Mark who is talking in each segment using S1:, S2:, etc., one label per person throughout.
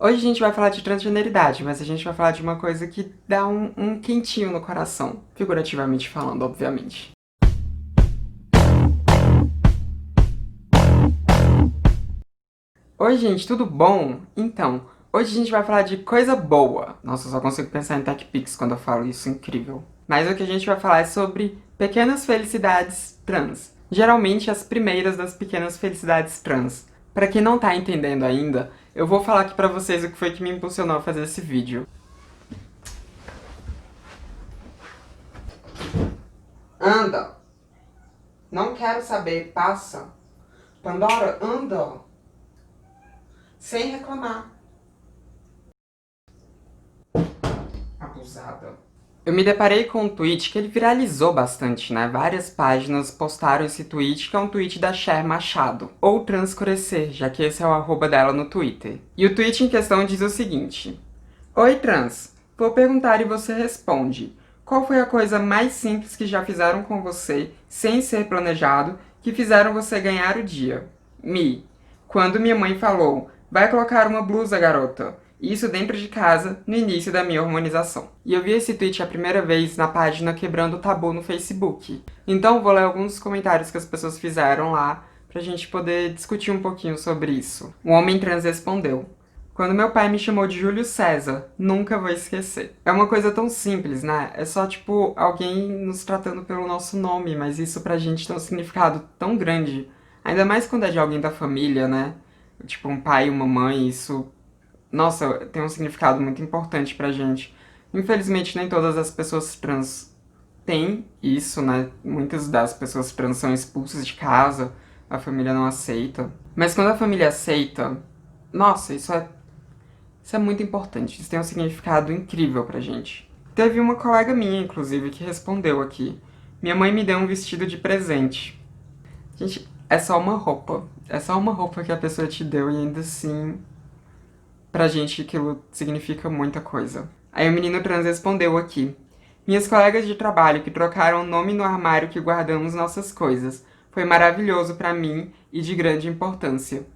S1: Hoje a gente vai falar de transgeneridade, mas a gente vai falar de uma coisa que dá um quentinho no coração, figurativamente falando, obviamente. Oi, gente, tudo bom? Então, hoje a gente vai falar de coisa boa. Nossa, eu só consigo pensar em TechPix quando eu falo isso, incrível. Mas o que a gente vai falar é sobre pequenas felicidades trans. Geralmente as primeiras das pequenas felicidades trans. Pra quem não tá entendendo ainda, eu vou falar aqui pra vocês o que foi que me impulsionou a fazer esse vídeo. Anda! Não quero saber, passa. Pandora, anda. Sem reclamar. Abusada. Eu me deparei com um tweet que ele viralizou bastante, né? Várias páginas postaram esse tweet, que é um tweet da Cher Machado, ou Transcurecer, já que esse é o arroba dela no Twitter. E o tweet em questão diz o seguinte: Oi, trans. Vou perguntar e você responde. Qual foi a coisa mais simples que já fizeram com você, sem ser planejado, que fizeram você ganhar o dia? Mi. Quando minha mãe falou, vai colocar uma blusa, garota. Isso dentro de casa, no início da minha hormonização. E eu vi esse tweet a primeira vez na página Quebrando o Tabu no Facebook. Então vou ler alguns dos comentários que as pessoas fizeram lá, pra gente poder discutir um pouquinho sobre isso. Um homem trans respondeu: quando meu pai me chamou de Júlio César, nunca vou esquecer. É uma coisa tão simples, né? É só, tipo, alguém nos tratando pelo nosso nome, mas isso pra gente tem um significado tão grande. Ainda mais quando é de alguém da família, né? Tipo, um pai e uma mãe, isso, nossa, tem um significado muito importante pra gente. Infelizmente, nem todas as pessoas trans têm isso, né? Muitas das pessoas trans são expulsas de casa, a família não aceita. Mas quando a família aceita, nossa, isso é muito importante, isso tem um significado incrível pra gente. Teve uma colega minha, inclusive, que respondeu aqui. Minha mãe me deu um vestido de presente. Gente, é só uma roupa. É só uma roupa que a pessoa te deu e ainda assim, pra gente aquilo significa muita coisa. Aí o menino trans respondeu aqui. Minhas colegas de trabalho que trocaram o nome no armário que guardamos nossas coisas. Foi maravilhoso pra mim e de grande importância.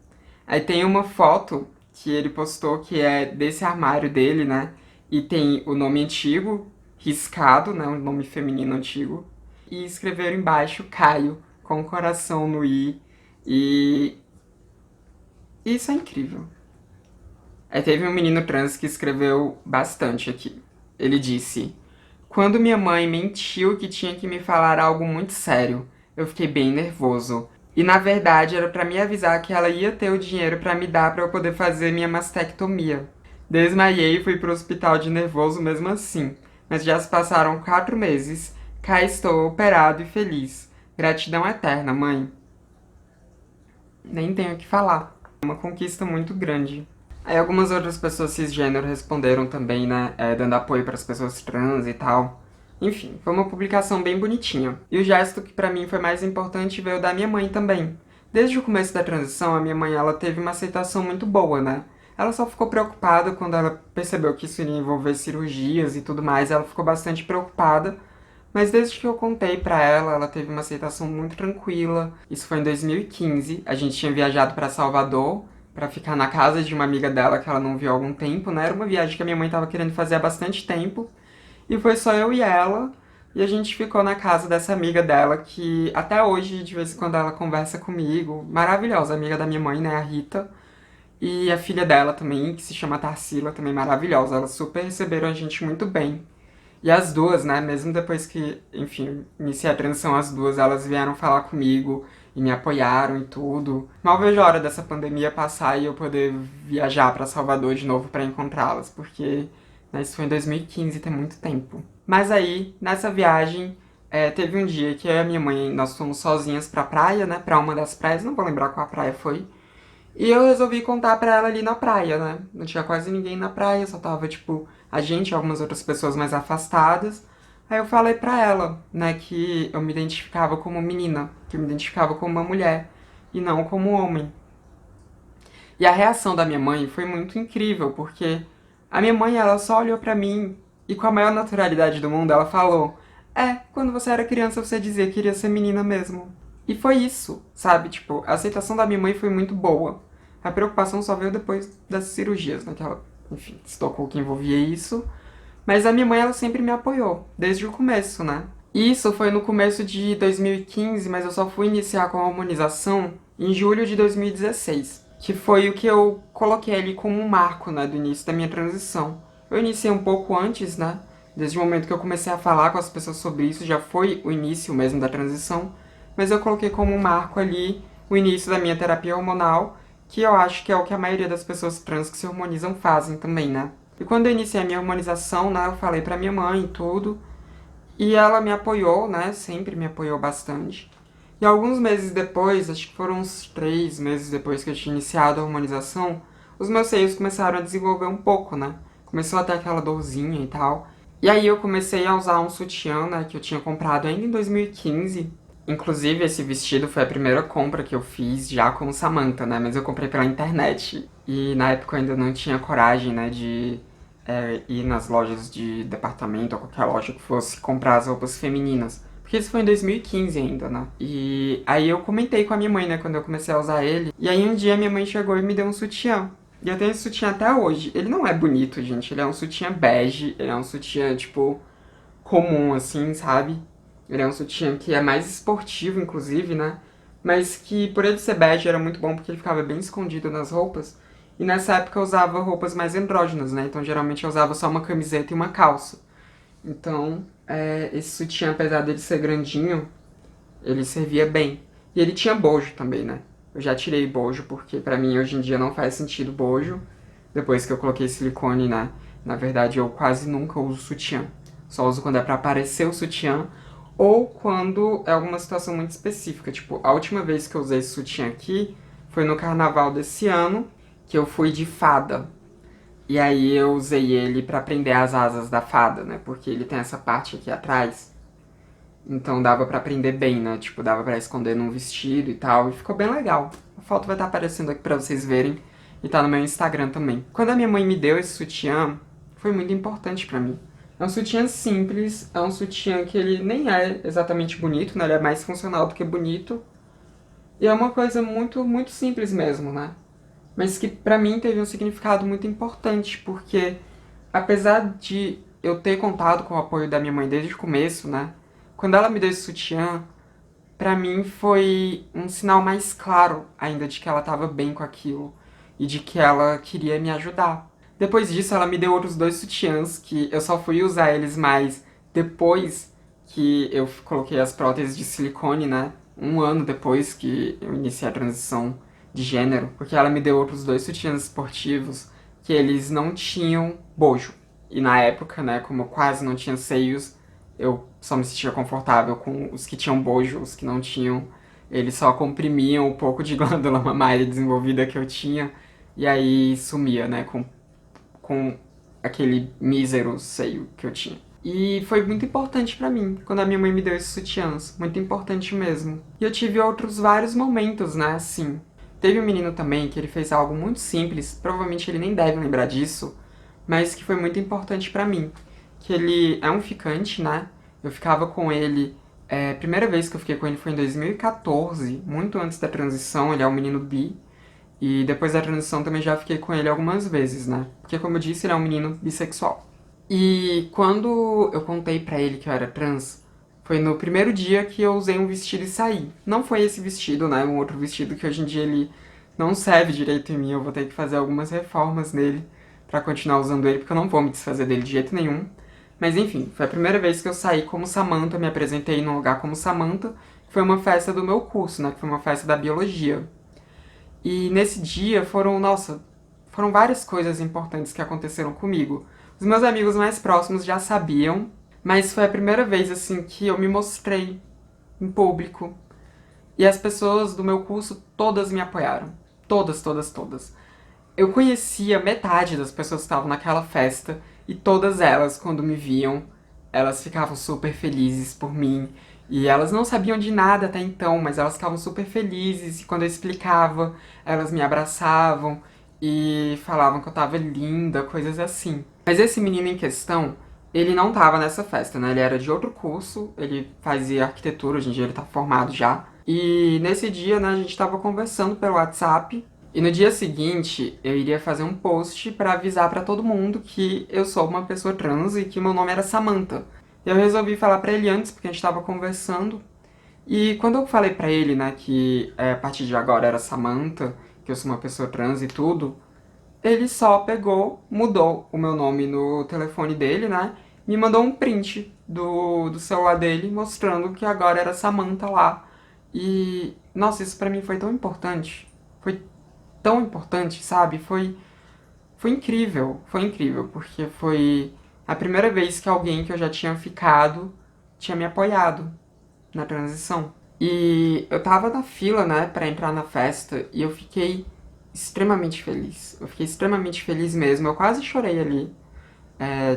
S1: Aí tem uma foto que ele postou que é desse armário dele, né? E tem o nome antigo, riscado, né? Um nome feminino antigo. E escreveram embaixo Caio, com um coração no i. E isso é incrível. Aí teve um menino trans que escreveu bastante aqui. Ele disse: quando minha mãe mentiu que tinha que me falar algo muito sério, eu fiquei bem nervoso. E na verdade era pra me avisar que ela ia ter o dinheiro pra me dar pra eu poder fazer minha mastectomia. Desmaiei e fui pro hospital de nervoso mesmo assim. Mas já se passaram 4 meses. Cá estou operado e feliz. Gratidão eterna, mãe. Nem tenho o que falar. É uma conquista muito grande. Aí algumas outras pessoas cisgênero responderam também, né, dando apoio para as pessoas trans e tal. Enfim, foi uma publicação bem bonitinha. E o gesto que pra mim foi mais importante veio da minha mãe também. Desde o começo da transição, a minha mãe ela teve uma aceitação muito boa, né? Ela só ficou preocupada quando ela percebeu que isso iria envolver cirurgias e tudo mais, ela ficou bastante preocupada. Mas desde que eu contei pra ela, ela teve uma aceitação muito tranquila. Isso foi em 2015, a gente tinha viajado pra Salvador, pra ficar na casa de uma amiga dela que ela não viu há algum tempo, né? Era uma viagem que a minha mãe tava querendo fazer há bastante tempo. E foi só eu e ela, e a gente ficou na casa dessa amiga dela, que até hoje, de vez em quando, ela conversa comigo. Maravilhosa, amiga da minha mãe, né, a Rita. E a filha dela também, que se chama Tarsila, também maravilhosa. Elas super receberam a gente muito bem. E as duas, né, mesmo depois que, enfim, iniciei a transição, as duas, elas vieram falar comigo e me apoiaram e tudo. Mal vejo a hora dessa pandemia passar e eu poder viajar pra Salvador de novo pra encontrá-las, porque, né, isso foi em 2015, tem muito tempo. Mas aí, nessa viagem, teve um dia que eu e a minha mãe, nós fomos sozinhas pra praia, né, pra uma das praias, não vou lembrar qual a praia foi. E eu resolvi contar pra ela ali na praia, né? Não tinha quase ninguém na praia, só tava, tipo, a gente e algumas outras pessoas mais afastadas. Aí eu falei pra ela, né, que eu me identificava como menina, que eu me identificava como uma mulher, e não como homem. E a reação da minha mãe foi muito incrível, porque a minha mãe, ela só olhou pra mim e com a maior naturalidade do mundo, ela falou: quando você era criança você dizia que queria ser menina mesmo. E foi isso, sabe? Tipo, a aceitação da minha mãe foi muito boa. A preocupação só veio depois das cirurgias, né? Que ela, enfim, se tocou que envolvia isso. Mas a minha mãe, ela sempre me apoiou, desde o começo, né? Isso foi no começo de 2015, mas eu só fui iniciar com a hormonização em julho de 2016, que foi o que eu coloquei ali como um marco, né, do início da minha transição. Eu iniciei um pouco antes, né? Desde o momento que eu comecei a falar com as pessoas sobre isso, já foi o início mesmo da transição, mas eu coloquei como um marco ali o início da minha terapia hormonal, que eu acho que é o que a maioria das pessoas trans que se hormonizam fazem também, né? E quando eu iniciei a minha hormonização, né, eu falei pra minha mãe e tudo, e ela me apoiou, né, sempre me apoiou bastante. E alguns meses depois, acho que foram uns 3 meses depois que eu tinha iniciado a hormonização, os meus seios começaram a desenvolver um pouco, né? Começou a ter aquela dorzinha e tal. E aí eu comecei a usar um sutiã, né, que eu tinha comprado ainda em 2015. Inclusive, esse vestido foi a primeira compra que eu fiz já com Samantha, né? Mas eu comprei pela internet. E na época eu ainda não tinha coragem, né, de ir nas lojas de departamento ou qualquer loja que fosse comprar as roupas femininas. Porque isso foi em 2015 ainda, né? E aí eu comentei com a minha mãe, né, quando eu comecei a usar ele. E aí um dia minha mãe chegou e me deu um sutiã. E eu tenho esse sutiã até hoje. Ele não é bonito, gente. Ele é um sutiã bege. Ele é um sutiã, tipo, comum, assim, sabe? Ele é um sutiã que é mais esportivo, inclusive, né? Mas que, por ele ser bege, era muito bom porque ele ficava bem escondido nas roupas. E nessa época eu usava roupas mais andrógenas, né? Então, geralmente eu usava só uma camiseta e uma calça. Então, esse sutiã, apesar dele ser grandinho, ele servia bem. E ele tinha bojo também, né? Eu já tirei bojo, porque pra mim hoje em dia não faz sentido bojo. Depois que eu coloquei silicone, né? Na verdade, eu quase nunca uso sutiã. Só uso quando é pra aparecer o sutiã ou quando é alguma situação muito específica. Tipo, a última vez que eu usei esse sutiã aqui foi no carnaval desse ano, que eu fui de fada. E aí eu usei ele pra prender as asas da fada, né? Porque ele tem essa parte aqui atrás. Então dava pra prender bem, né? Tipo, dava pra esconder num vestido e tal. E ficou bem legal. A foto vai estar aparecendo aqui pra vocês verem. E tá no meu Instagram também. Quando a minha mãe me deu esse sutiã, foi muito importante pra mim. É um sutiã simples, é um sutiã que ele nem é exatamente bonito, né? Ele é mais funcional do que bonito. E é uma coisa muito, muito simples mesmo, né? Mas que pra mim teve um significado muito importante, porque apesar de eu ter contado com o apoio da minha mãe desde o começo, né? Quando ela me deu esse sutiã, pra mim foi um sinal mais claro ainda de que ela tava bem com aquilo e de que ela queria me ajudar. Depois disso, ela me deu outros 2 sutiãs que eu só fui usar eles mais depois que eu coloquei as próteses de silicone, né? Um ano depois que eu iniciei a transição de gênero, porque ela me deu outros 2 sutiãs esportivos que eles não tinham bojo. E na época, né, como eu quase não tinha seios, eu só me sentia confortável com os que tinham bojo, os que não tinham, eles só comprimiam um pouco de glândula mamária desenvolvida que eu tinha, e aí sumia, né, com aquele mísero seio que eu tinha. E foi muito importante pra mim, quando a minha mãe me deu esses sutiãs, muito importante mesmo. E eu tive outros vários momentos, né, assim. Teve um menino também que ele fez algo muito simples, provavelmente ele nem deve lembrar disso, mas que foi muito importante pra mim. Que ele é um ficante, né? Eu ficava com ele. A primeira vez que eu fiquei com ele foi em 2014, muito antes da transição. Ele é um menino bi. E depois da transição também já fiquei com ele algumas vezes, né? Porque, como eu disse, ele é um menino bissexual. E quando eu contei pra ele que eu era trans, foi no primeiro dia que eu usei um vestido e saí. Não foi esse vestido, né? Um outro vestido que hoje em dia ele não serve direito em mim. Eu vou ter que fazer algumas reformas nele pra continuar usando ele, porque eu não vou me desfazer dele de jeito nenhum. Mas enfim, foi a primeira vez que eu saí como Samantha, me apresentei num lugar como Samantha, que foi uma festa do meu curso, né? Que foi uma festa da biologia. E nesse dia foram várias coisas importantes que aconteceram comigo. Os meus amigos mais próximos já sabiam, mas foi a primeira vez, assim, que eu me mostrei em público. E as pessoas do meu curso todas me apoiaram. Todas, todas, todas. Eu conhecia metade das pessoas que estavam naquela festa, e todas elas, quando me viam, elas ficavam super felizes por mim. E elas não sabiam de nada até então, mas elas ficavam super felizes. E quando eu explicava, elas me abraçavam e falavam que eu tava linda, coisas assim. Mas esse menino em questão, ele não tava nessa festa, né? Ele era de outro curso, ele fazia arquitetura, hoje em dia ele tá formado já. E nesse dia, né, a gente tava conversando pelo WhatsApp. E no dia seguinte, eu iria fazer um post pra avisar pra todo mundo que eu sou uma pessoa trans e que meu nome era Samantha. Eu resolvi falar pra ele antes, porque a gente tava conversando. E quando eu falei pra ele, né, que a partir de agora era Samantha, que eu sou uma pessoa trans e tudo, ele só pegou, mudou o meu nome no telefone dele, né, me mandou um print do celular dele mostrando que agora era Samantha lá. E, nossa, isso pra mim foi tão importante. Foi tão importante, sabe? Foi incrível, porque foi a primeira vez que alguém que eu já tinha ficado tinha me apoiado na transição. E eu tava na fila, né, pra entrar na festa, e eu fiquei extremamente feliz. Eu fiquei extremamente feliz mesmo. Eu quase chorei ali.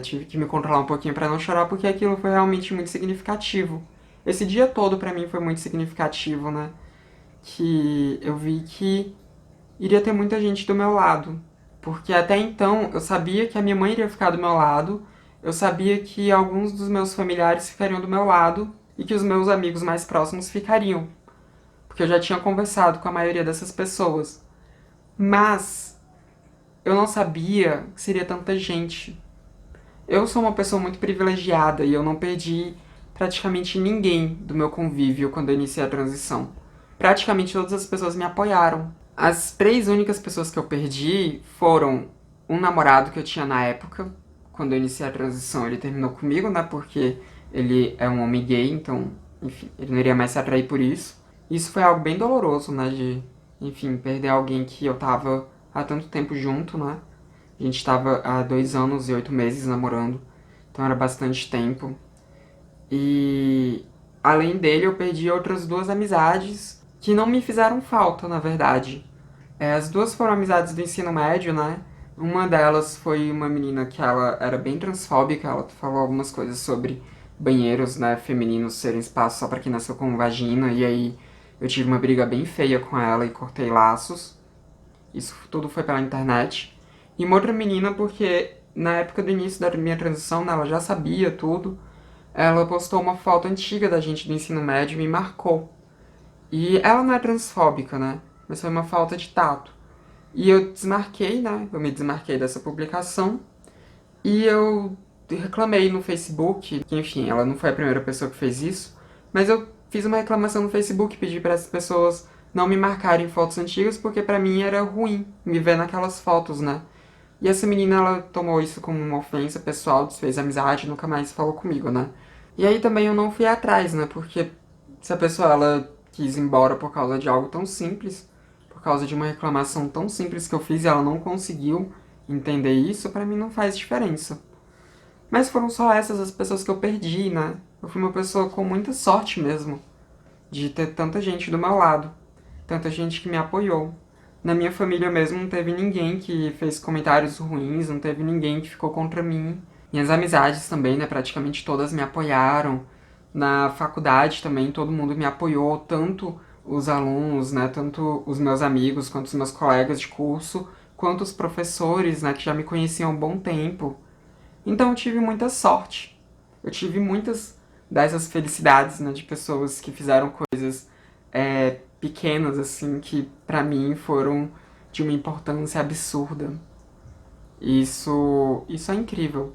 S1: Tive que me controlar um pouquinho pra não chorar, porque aquilo foi realmente muito significativo. Esse dia todo pra mim foi muito significativo, né? Que eu vi que iria ter muita gente do meu lado. Porque até então eu sabia que a minha mãe iria ficar do meu lado, eu sabia que alguns dos meus familiares ficariam do meu lado e que os meus amigos mais próximos ficariam. Porque eu já tinha conversado com a maioria dessas pessoas. Mas eu não sabia que seria tanta gente. Eu sou uma pessoa muito privilegiada e eu não perdi praticamente ninguém do meu convívio quando eu iniciei a transição. Praticamente todas as pessoas me apoiaram. As três únicas pessoas que eu perdi foram um namorado que eu tinha na época, quando eu iniciei a transição, ele terminou comigo, né? Porque ele é um homem gay, então, enfim, ele não iria mais se atrair por isso. Isso foi algo bem doloroso, né? De, enfim, perder alguém que eu tava há tanto tempo junto, né? A gente tava há 2 anos e 8 meses namorando, então era bastante tempo. E além dele, eu perdi outras duas amizades que não me fizeram falta, na verdade. As duas foram amizades do ensino médio, né? Uma delas foi uma menina que ela era bem transfóbica, ela falou algumas coisas sobre banheiros, né, femininos serem espaço só pra quem nasceu com vagina, e aí eu tive uma briga bem feia com ela e cortei laços. Isso tudo foi pela internet. E uma outra menina, porque na época do início da minha transição, né, ela já sabia tudo, ela postou uma foto antiga da gente do ensino médio e me marcou. E ela não é transfóbica, né? Mas foi uma falta de tato. E eu desmarquei, né? Eu me desmarquei dessa publicação. E eu reclamei no Facebook, que enfim, ela não foi a primeira pessoa que fez isso. Mas eu fiz uma reclamação no Facebook, pedi para essas pessoas não me marcarem em fotos antigas, porque pra mim era ruim me ver naquelas fotos, né? E essa menina, ela tomou isso como uma ofensa pessoal, desfez amizade, nunca mais falou comigo, né? E aí também eu não fui atrás, né? Porque se a pessoa, ela quis ir embora por causa de algo tão simples, por causa de uma reclamação tão simples que eu fiz e ela não conseguiu entender isso, pra mim não faz diferença. Mas foram só essas as pessoas que eu perdi, né? Eu fui uma pessoa com muita sorte mesmo, de ter tanta gente do meu lado, tanta gente que me apoiou. Na minha família mesmo não teve ninguém que fez comentários ruins, não teve ninguém que ficou contra mim. Minhas amizades também, né, praticamente todas me apoiaram. Na faculdade também todo mundo me apoiou, tanto os alunos, né, tanto os meus amigos, quanto os meus colegas de curso, quanto os professores, né, que já me conheciam há um bom tempo. Então eu tive muita sorte. Eu tive muitas dessas felicidades, né, de pessoas que fizeram coisas pequenas, assim, que pra mim foram de uma importância absurda. Isso é incrível.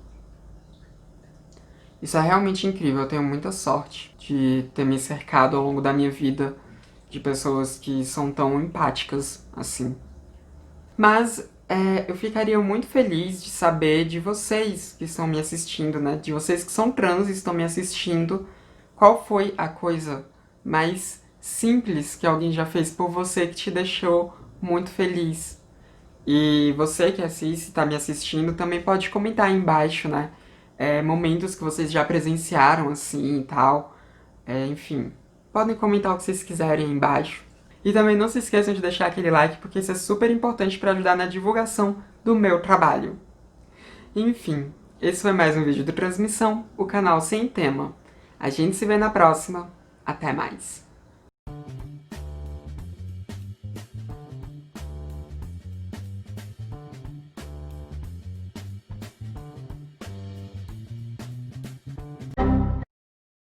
S1: Isso é realmente incrível. Eu tenho muita sorte de ter me cercado ao longo da minha vida de pessoas que são tão empáticas assim. Mas eu ficaria muito feliz de saber de vocês que estão me assistindo, né? De vocês que são trans e estão me assistindo. Qual foi a coisa mais simples que alguém já fez por você que te deixou muito feliz? E você que assiste, está me assistindo, também pode comentar aí embaixo, né? Momentos que vocês já presenciaram assim e tal. Enfim, podem comentar o que vocês quiserem aí embaixo. E também não se esqueçam de deixar aquele like, porque isso é super importante para ajudar na divulgação do meu trabalho. Enfim, esse foi mais um vídeo do Transmissão, o canal sem tema. A gente se vê na próxima. Até mais.